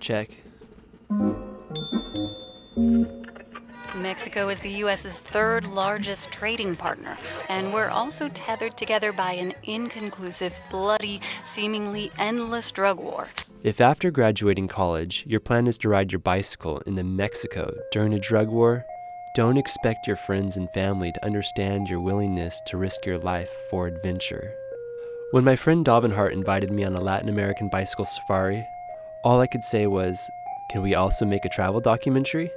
Check. Mexico is the U.S.'s third largest trading partner, and we're also tethered together by an inconclusive, bloody, seemingly endless drug war. If after graduating college, your plan is to ride your bicycle into Mexico during a drug war, don't expect your friends and family to understand your willingness to risk your life for adventure. When my friend Hart invited me on a Latin American bicycle safari, all I could say was, can we also make a travel documentary?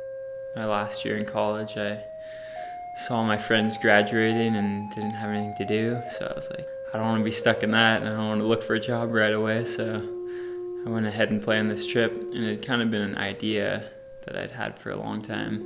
My last year in college, I saw my friends graduating and didn't have anything to do, so I was like, I don't want to be stuck in that, and I don't want to look for a job right away, so I went ahead and planned this trip, and it had kind of been an idea that I'd had for a long time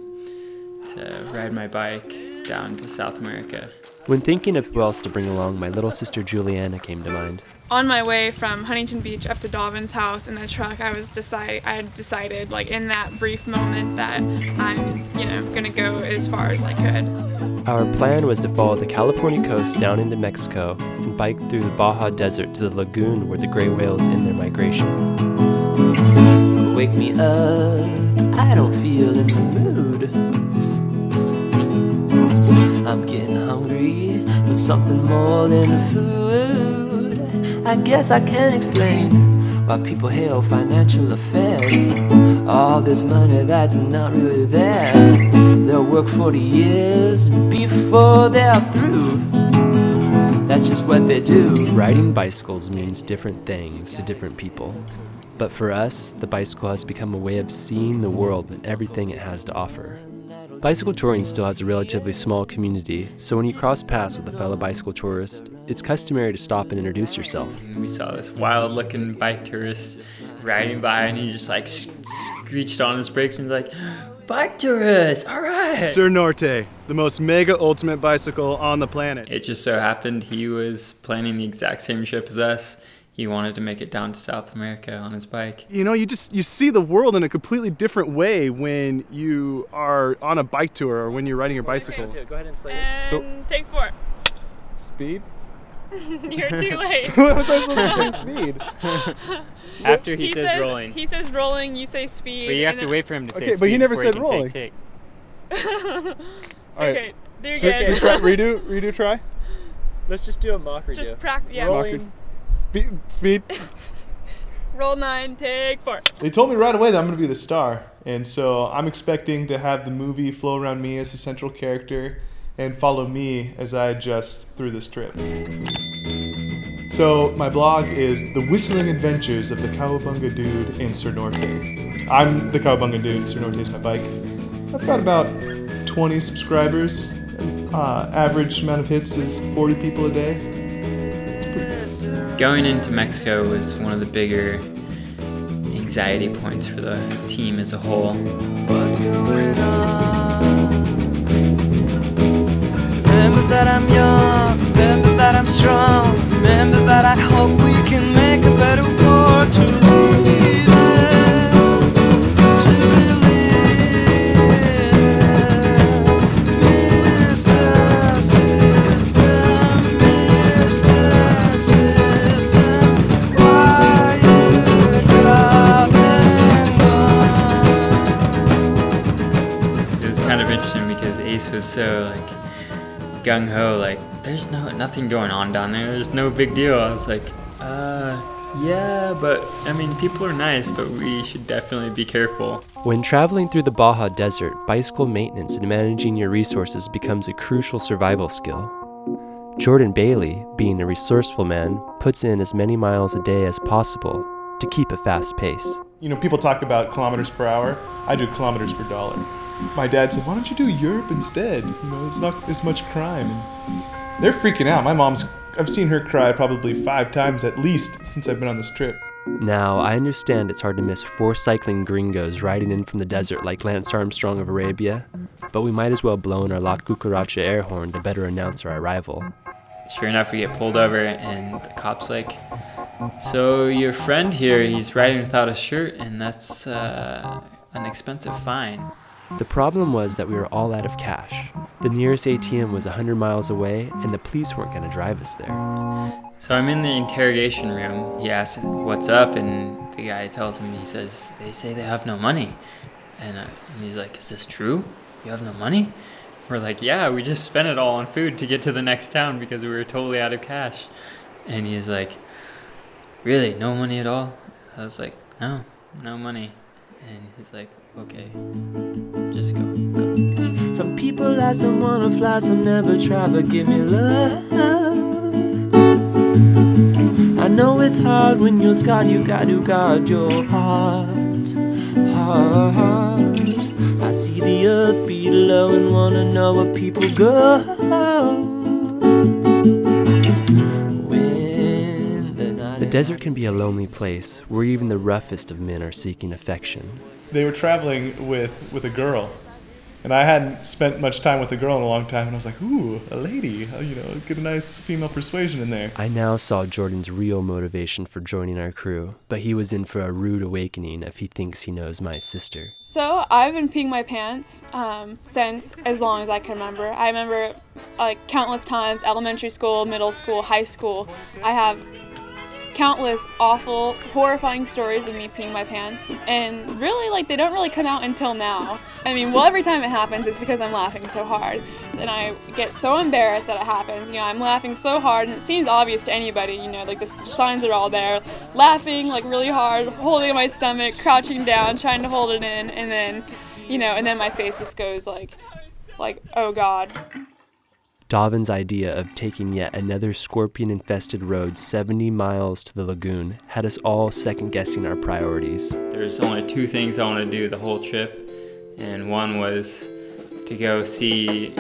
to ride my bike down to South America. When thinking of who else to bring along, my little sister Juliana came to mind. On my way from Huntington Beach up to Dobbin's house in the truck, I had decided, like in that brief moment, that I'm, gonna go as far as I could. Our plan was to follow the California coast down into Mexico and bike through the Baja desert to the lagoon where the gray whales end their migration. Wake me up, I don't feel in the mood. I'm getting hungry for something more than food. I guess I can't explain why people hail financial affairs. All this money that's not really there. They'll work 40 years before they're through. That's just what they do. Riding bicycles means different things to different people. But for us, the bicycle has become a way of seeing the world and everything it has to offer. Bicycle touring still has a relatively small community, so when you cross paths with a fellow bicycle tourist, it's customary to stop and introduce yourself. We saw this wild-looking bike tourist riding by, and he just like screeched on his brakes and was like, "Bike tourist, all right!" Sur Norte, the most mega ultimate bicycle on the planet. It just so happened he was planning the exact same trip as us. He wanted to make it down to South America on his bike. You know, you see the world in a completely different way when you are on a bike tour or when you're riding your bicycle. Go ahead and slay it. So, take 4. Speed? You're too late. What was I supposed to do? Speed? After he says rolling. He says rolling, you say speed. But you have to wait for him to say speed. Okay, but he never before said he can rolling. Take. All right. Okay, do it Should again. we try, redo try? Let's just do a mock redo. Just practice. Yeah. Rolling. Speed. Roll 9, take 4. They told me right away that I'm going to be the star, and so I'm expecting to have the movie flow around me as the central character and follow me as I adjust through this trip. So my blog is The Whistling Adventures of the Cowabunga Dude in Sur Norte. I'm the Cowabunga Dude, Sur Norte is my bike. I've got about 20 subscribers. Average amount of hits is 40 people a day. Going into Mexico was one of the bigger anxiety points for the team as a whole. What's going on? Remember that I'm young, remember that I'm strong, remember that I hope we can make a better world to live in, to believe. Mr. System, Mr. System, why you dropping one? It was kind of interesting because Ace was so like gung-ho, like there's nothing going on down there, there's no big deal. I was like, yeah, but I mean people are nice, but we should definitely be careful. When traveling through the Baja desert, bicycle maintenance and managing your resources becomes a crucial survival skill. Jordan Bailey, being a resourceful man, puts in as many miles a day as possible to keep a fast pace. You know, people talk about kilometers per hour. I do kilometers per dollar. My dad said, why don't you do Europe instead? You know, it's not as much crime. And they're freaking out. My mom's, I've seen her cry probably 5 times at least since I've been on this trip. Now, I understand it's hard to miss 4 cycling gringos riding in from the desert like Lance Armstrong of Arabia, but we might as well blow in our La Cucaracha air horn to better announce our arrival. Sure enough, we get pulled over and the cop's like, so your friend here, he's riding without a shirt and that's an expensive fine. The problem was that we were all out of cash. The nearest ATM was 100 miles away, and the police weren't going to drive us there. So I'm in the interrogation room. He asks what's up, and the guy tells him, he says, they say they have no money. And he's like, is this true? You have no money? We're like, yeah, we just spent it all on food to get to the next town because we were totally out of cash. And he's like, really, no money at all? I was like, no money. And he's like, okay, just go. Some people ask them wanna fly, some never try, but give me love. I know it's hard when you're scarred, you got to guard your heart. I see the earth beat low and wanna know where people go when the night. The desert can be a lonely place where even the roughest of men are seeking affection. They were traveling with a girl, and I hadn't spent much time with a girl in a long time, and I was like, ooh, a lady, you know, get a nice female persuasion in there. I now saw Jordan's real motivation for joining our crew, but he was in for a rude awakening if he thinks he knows my sister. So I've been peeing my pants since as long as I can remember. I remember like countless times, elementary school, middle school, high school. I have countless awful, horrifying stories of me peeing my pants, and really, like, they don't really come out until now. I mean, well, every time it happens, it's because I'm laughing so hard, and I get so embarrassed that it happens. You know, I'm laughing so hard, and it seems obvious to anybody, you know, like the signs are all there. Laughing, like, really hard, holding my stomach, crouching down, trying to hold it in, and then, you know, and then my face just goes like, oh God. Dovin's idea of taking yet another scorpion-infested road 70 miles to the lagoon had us all second-guessing our priorities. There's only two things I want to do the whole trip, and one was to go see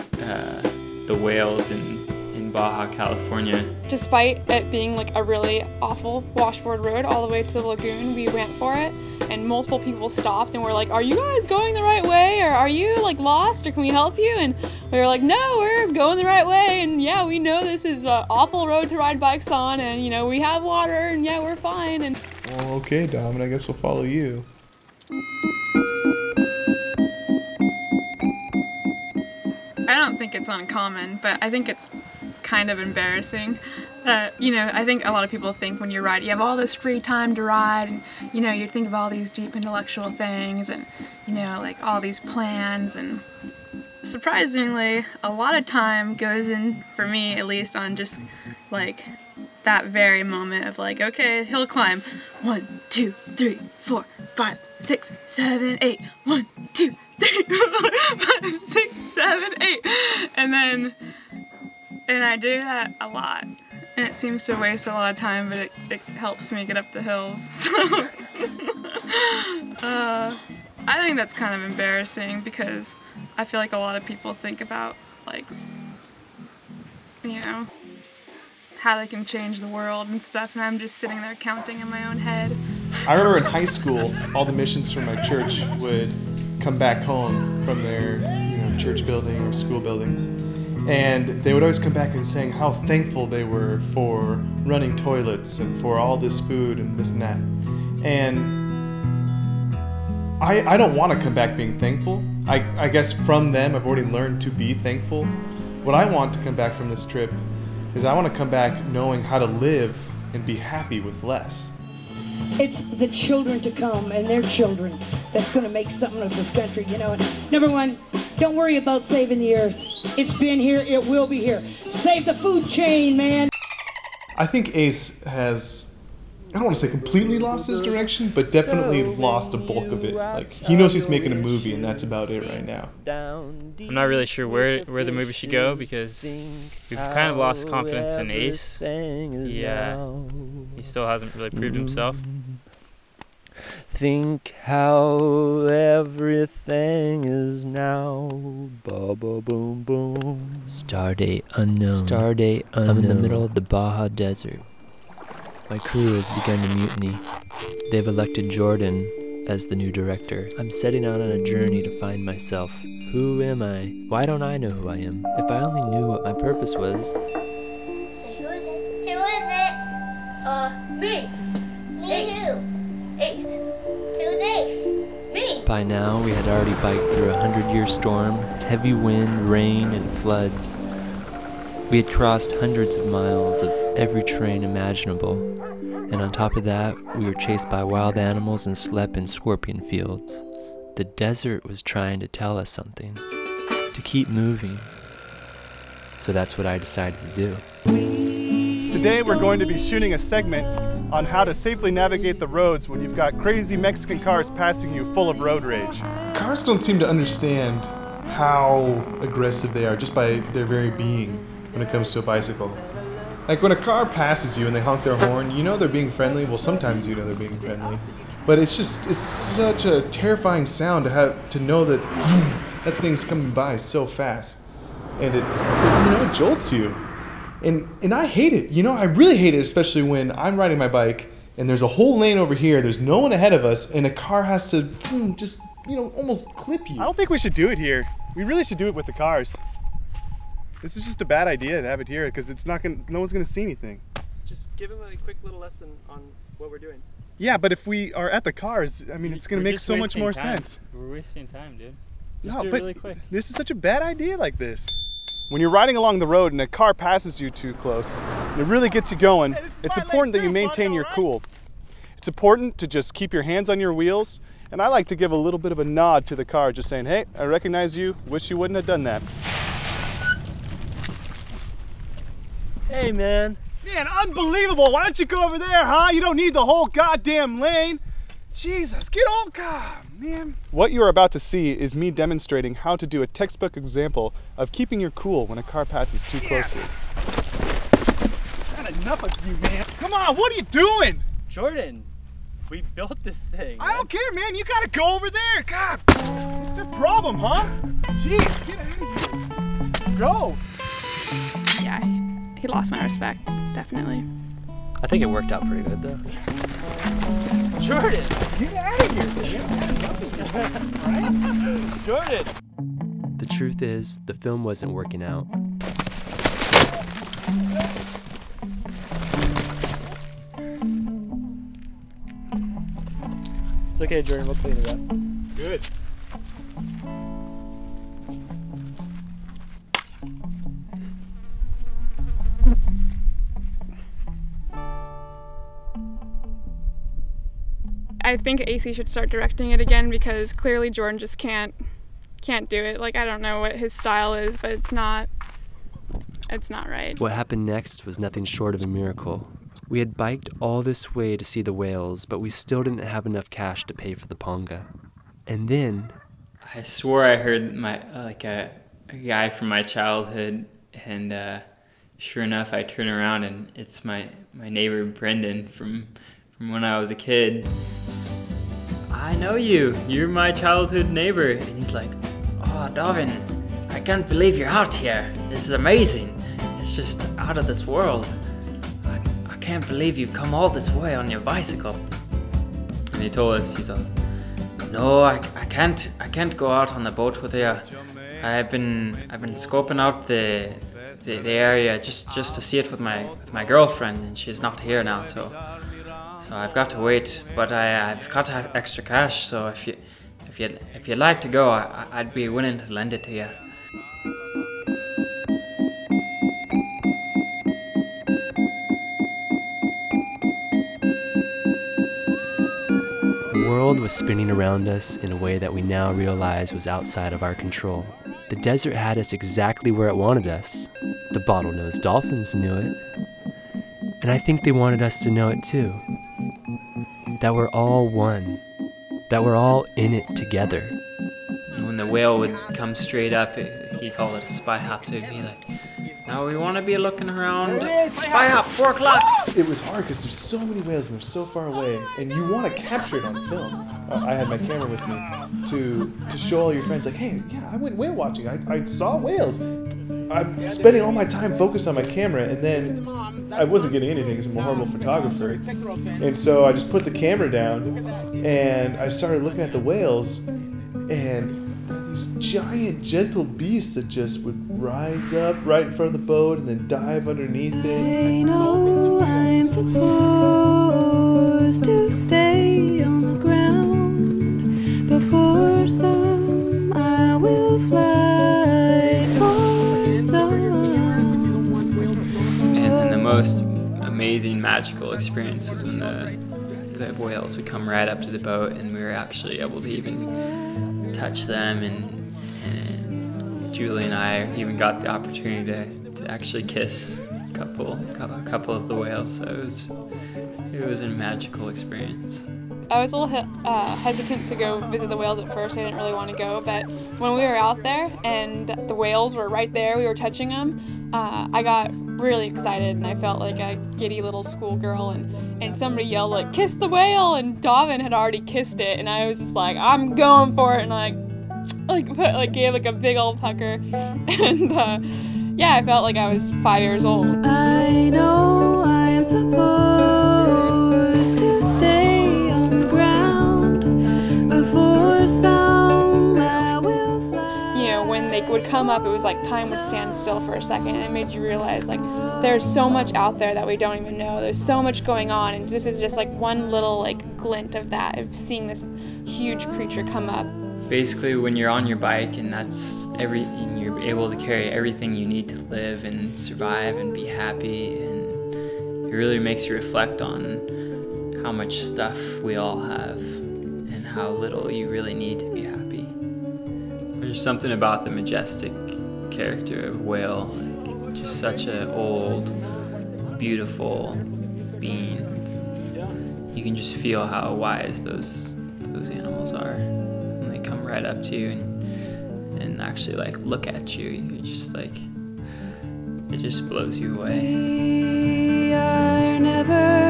the whales in Baja, California. Despite it being like a really awful washboard road all the way to the lagoon, we went for it, and multiple people stopped and were like, are you guys going the right way, or are you like lost, or can we help you? And we were like, no, we're going the right way, and yeah, we know this is an awful road to ride bikes on, and you know, we have water, and yeah, we're fine. And well, okay, Dom, and I guess we'll follow you. I don't think it's uncommon, but I think it's kind of embarrassing that, you know, I think a lot of people think when you ride, you have all this free time to ride, and, you know, you think of all these deep intellectual things and, you know, like all these plans, and surprisingly, a lot of time goes in, for me at least, on just like that very moment of like, okay, hill climb, 1, 2, 3, 4, 5, 6, 7, 8, 1, 2, 3, 4, 5, 6, 7, 8, and I do that a lot, and it seems to waste a lot of time, but it helps me get up the hills. So I think that's kind of embarrassing, because I feel like a lot of people think about, like, you know, how they can change the world and stuff, and I'm just sitting there counting in my own head. I remember in high school, all the missions from my church would come back home from their, you know, church building or school building, and they would always come back and saying how thankful they were for running toilets and for all this food and this and that. And I don't want to come back being thankful. I guess from them I've already learned to be thankful. What I want to come back from this trip is I want to come back knowing how to live and be happy with less. It's the children to come and their children that's going to make something of this country, you know. And number one, don't worry about saving the earth. It's been here, it will be here. Save the food chain, man. I think Ace has, I don't want to say completely lost his direction, but definitely lost a bulk of it. Like, he knows he's making a movie, and that's about it right now. I'm not really sure where the movie should go, because we've kind of lost confidence in Ace. He still hasn't really proved himself. Think how everything is now. Ba ba boom boom. Stardate unknown. Stardate unknown. I'm in the middle of the Baja desert. My crew has begun to mutiny. They've elected Jordan as the new director. I'm setting out on a journey to find myself. Who am I? Why don't I know who I am? If I only knew what my purpose was. Say, who is it? Who is it? Me. Me Ace. Who? Ace. Who's Ace? Me. By now, we had already biked through a 100-year storm, heavy wind, rain, and floods. We had crossed hundreds of miles of every terrain imaginable. And on top of that, we were chased by wild animals and slept in scorpion fields. The desert was trying to tell us something, to keep moving. So that's what I decided to do. Today we're going to be shooting a segment on how to safely navigate the roads when you've got crazy Mexican cars passing you full of road rage. Cars don't seem to understand how aggressive they are just by their very being when it comes to a bicycle. Like when a car passes you and they honk their horn, you know they're being friendly. Well, sometimes you know they're being friendly. But it's such a terrifying sound to know that that thing's coming by so fast. And it jolts you. And I hate it. You know, I really hate it, especially when I'm riding my bike and there's a whole lane over here, there's no one ahead of us, and a car has to just, almost clip you. I don't think we should do it here. We really should do it with the cars. This is just a bad idea to have it here because no one's gonna see anything. Just give him a quick little lesson on what we're doing. Yeah, but if we are at the cars, I mean, it's gonna make so much more sense. We're wasting time, dude. Just No, do it but really quick. This is such a bad idea like this. When you're riding along the road and a car passes you too close, and it really gets you going, it's important that you maintain your cool. It's important to just keep your hands on your wheels, and I like to give a little bit of a nod to the car, just saying, hey, I recognize you, wish you wouldn't have done that. Hey, man. Man, unbelievable. Why don't you go over there, huh? You don't need the whole goddamn lane. Jesus, get on, God, man. What you are about to see is me demonstrating how to do a textbook example of keeping your cool when a car passes too closely. Not enough of you, man. Come on, what are you doing? Jordan, we built this thing. I don't care, man. You gotta go over there. God, what's your problem, huh? Jeez, get out of here. Go. Yeah, he lost my respect, definitely. I think it worked out pretty good though. Jordan! Get out of here, man. Right? Jordan! The truth is, the film wasn't working out. It's okay, Jordan, we'll clean it up. Good. I think AC should start directing it again because clearly Jordan just can't do it. Like, I don't know what his style is, but it's not right. What happened next was nothing short of a miracle. We had biked all this way to see the whales, but we still didn't have enough cash to pay for the ponga. And then I swore I heard a guy from my childhood, and sure enough, I turn around and it's my neighbor Brendan from when I was a kid. I know you. You're my childhood neighbor. And he's like, oh, Darwin, I can't believe you're out here. This is amazing. It's just out of this world. I can't believe you've come all this way on your bicycle. And he told us, he's like, no, I can't go out on the boat with you. I've been scoping out the area just to see it with my girlfriend, and she's not here now, so I've got to wait. But I've got to have extra cash, so if you'd like to go, I'd be willing to lend it to you. the world was spinning around us in a way that we now realize was outside of our control. The desert had us exactly where it wanted us. The bottlenose dolphins knew it. And I think they wanted us to know it too. That we're all one. That we're all in it together. When the whale would come straight up, he called it a spy hop, so he'd be like, now we want to be looking around. Spy hop, 4 o'clock. It was hard because there's so many whales and they're so far away, and you want to capture it on film. I had my camera with me to show all your friends, like, hey, yeah, I went whale watching. I saw whales. I'm spending all my time focused on my camera, and then I wasn't getting anything because I'm a horrible photographer. And so I just put the camera down, and I started looking at the whales, and there are these giant, gentle beasts that just would rise up right in front of the boat and then dive underneath it. I know I'm supposed to stay on the ground, but for some I will fly for some. And the most amazing amazing, magical experience was when the whales would come right up to the boat, and we were actually able to even touch them, and Julie and I even got the opportunity to actually kiss a couple of the whales. So it was a magical experience. I was a little hesitant to go visit the whales at first. I didn't really want to go, but when we were out there and the whales were right there, we were touching them, I got really excited, and I felt like a giddy little schoolgirl, and somebody yelled like, "Kiss the whale!" and Davin had already kissed it, and I was just like, I'm going for it, and I gave like a big old pucker, and yeah, I felt like I was 5 years old. I know I am supposed to stay on the ground before some I will fly. You know, when they would come up, it was like time would stand still for a second, and it made you realize like there's so much out there that we don't even know. There's so much going on, and this is just like one little like glint of that, of seeing this huge creature come up. Basically, when you're on your bike and that's everything, you're able to carry everything you need to live and survive and be happy, and it really makes you reflect on how much stuff we all have and how little you really need to be happy. There's something about the majestic character of a whale, just such an old, beautiful being. You can just feel how wise those animals are. Come right up to you and actually like look at you. You're just like, it just blows you away. We are never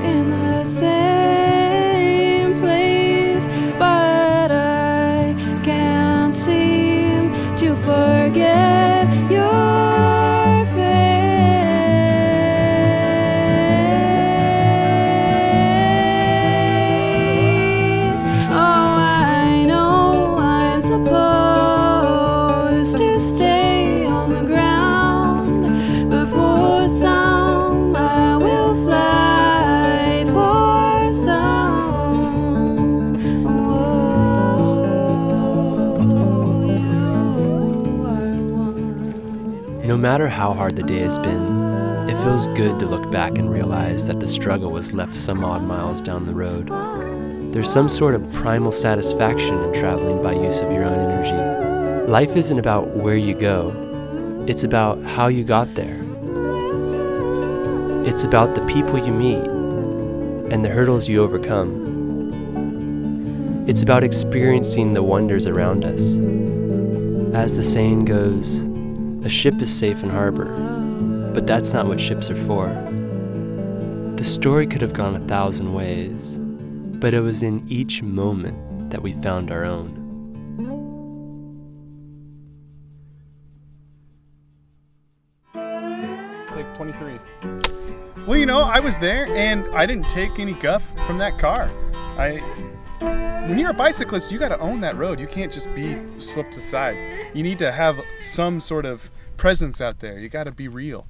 in the same place, but I can't seem to forget your supposed to stay on the ground before some I will fly for some. Oh, you are one. No matter how hard the day has been, it feels good to look back and realize that the struggle was left some odd miles down the road. There's some sort of primal satisfaction in traveling by use of your own energy. Life isn't about where you go, it's about how you got there. It's about the people you meet and the hurdles you overcome. It's about experiencing the wonders around us. As the saying goes, a ship is safe in harbor, but that's not what ships are for. The story could have gone 1,000 ways, but it was in each moment that we found our own. Like 23. Well, you know, I was there and I didn't take any guff from that car. When you're a bicyclist, you got to own that road. You can't just be swept aside. You need to have some sort of presence out there. You got to be real.